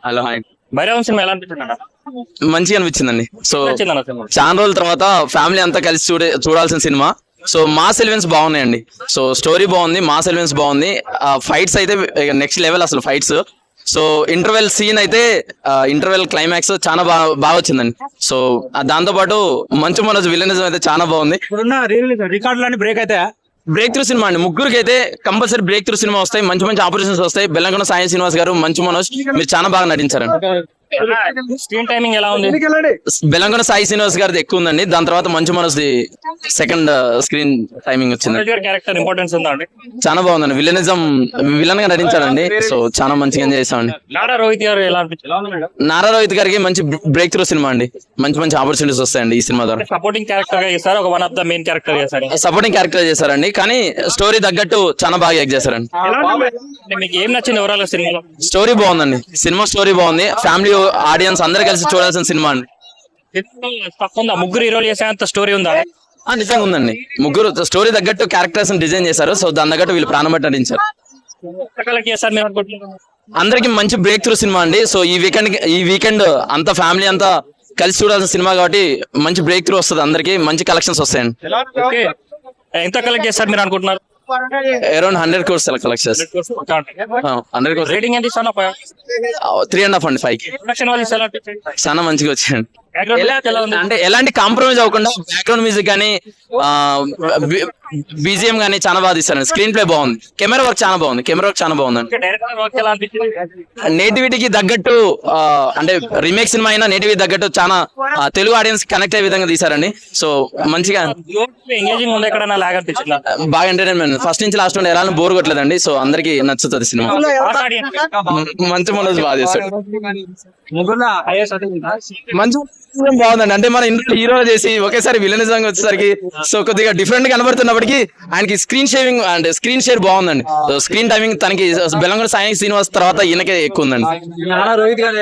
Hello hi. Bhairavam cinema ఎలా అనిపించింది? మంచిగా అనిపించిందండి. సో నచ్చిందన్న సినిమా. చాలా రోజుల తర్వాత ఫ్యామిలీ అంతా కలిసి చూడాల్సిన సినిమా. సో మాస్ ఎలిమెంట్స్ బాగున్నాయండి. సో స్టోరీ బాగుంది, మాస్ ఎలిమెంట్స్ బాగుంది. ఫైట్స్ అయితే నెక్స్ట్ లెవెల్ అసలు ఫైట్స్. సో ఇంటర్వెల్ సీన్ అయితే ఇంటర్వెల్ క్లైమాక్స్ చాలా బాగా వచ్చిందండి. సో దాంతో పాటు మంచు మనోజ్ విలనిజం అయితే చాలా బాగుంది. ఇప్పుడున్న రికార్డులన్నీ బ్రేక్ అయితే బ్రేక్ త్రూ సినిమా అండి. ముగ్గురికి అయితే కంపల్సరీ బ్రేక్ త్రూ సినిమా వస్తాయి. మంచి మంచి ఆపరేషన్స్ వస్తాయి. బెల్లంకొండ సాయి శ్రీనివాస్ గారు, మంచు మనోజ్ మీరు చాలా బాగా నటించారండి. స్క్రీన్ టైమింగ్ ఎలా ఉంది? బెల్లంకొండ సాయి శ్రీనివాస్ గారిది ఎక్కువ ఉందండి. దాని తర్వాత Manchu Manoj the second screen timing వచ్చింది. క్యారెక్టర్ ఇంపార్టెన్స్ ఉందా అండి? చాలా బాగుందండి. విలన్ గా నటించాడండి. సో చాలా మంచిగా చేసామండి. నారా రోహిత్ గారు ఎలా అనిపించారు? నారా రోహిత్ గారికి మంచి బ్రేక్ త్రూ సినిమా అండి. మంచి మంచి ఆపర్చునిటీస్ వస్తాయండి ఈ సినిమా ద్వారా. సపోర్టింగ్ క్యారెక్టర్ గా చేశారు, ఒక one of the main character చేశారు. సపోర్టింగ్ క్యారెక్టర్ చేశారండి, కానీ స్టోరీ తగ్గట్టు చాలా బాగా యాక్ట్ చేశారండి. మీకు ఏం నచ్చింది ఓవరాల్ సినిమాలో? స్టోరీ బాగుందండి. సినిమా స్టోరీ బాగుంది. ఫ్యామిలీ ఆడియన్స్ అందరూ కలిసి చూడాల్సిన సినిమా అండి. ముగ్గురు హీరోలు చేసేంత స్టోరీ ఉందా? నిజంగా ఉందండి. ముగ్గురు స్టోరీ తగ్గట్టు క్యారెక్టర్స్ డిజైన్ చేశారు. సో దాని తగ్గట్టు వీళ్ళు ప్రాణం పెట్టి నటించారు. చేస్తారు మీరు అనుకుంటున్నారు? అందరికి మంచి బ్రేక్ త్రూ సినిమా అండి. సో ఈ వీకెండ్ అంతా ఫ్యామిలీ అంతా కలిసి చూడాల్సిన సినిమా కాబట్టి మంచి బ్రేక్ త్రూ వస్తుంది. అందరికి మంచి కలెక్షన్స్ వస్తాయండి. ఎంత కలెక్ట్ చేస్తారు మీరు అనుకుంటున్నారు? అరౌండ్ 100 crores కలెక్ట్ చేస్తారు. 100 crores. రేటింగ్ ఎంత ఇస్తాను? 3.5 అండి 5. ప్రొడక్షన్ వాళ్ళు ఎలా అనిపించింది? చాలా మంచిగా వచ్చాయండి. ఎలా ఉంది? అంటే ఎలాంటి కాంప్రమైజ్ అవ్వకుండా బ్యాక్గ్రౌండ్ మ్యూజిక్ కానీ బీజిఎం కానీ చాలా బాగా తీస్తారండి. స్క్రీన్ ప్లే బాగుంది. కెమెరా వర్క్ చాలా బాగుందండి. డైరెక్టర్ వర్క్ ఎలా అనిపించింది? నేటివిటీకి తగ్గట్టు అంటే రీమేక్ సినిమా అయినా నేటివిటీ తగ్గట్టు చాలా తెలుగు ఆడియన్స్ కనెక్ట్ అయ్యే విధంగా తీసారండి. సో మంచిగా ఎంగేజింగ్ ఉంది. ఎక్కడైనా లాగ్ అనిపించిందా? బాగా ఎంటర్టైన్మెంట్ ఫస్ట్ నుంచి లాస్ట్ నుండి ఎలా బోర్ కొట్టలేదండి. సో అందరికి నచ్చుతుంది సినిమా. మంచి మనోజ్ బాగా చేస్తాడు. మంచి బాగుందండి. అంటే మన ఇంట్లో హీరో చేసి ఒకేసారి విలనిజంగా వచ్చేసరికి సో కొద్దిగా డిఫరెంట్ గా కనబడుతున్నప్పటికీ ఆయనకి స్క్రీన్ షేర్ బాగుందండి. సో స్క్రీన్ టైమింగ్ తనకి బెల్లంకొండ సాయి శ్రీనివాస్ తర్వాత ఈయనకే ఎక్కువ ఉందండి. రోహిత్ గారు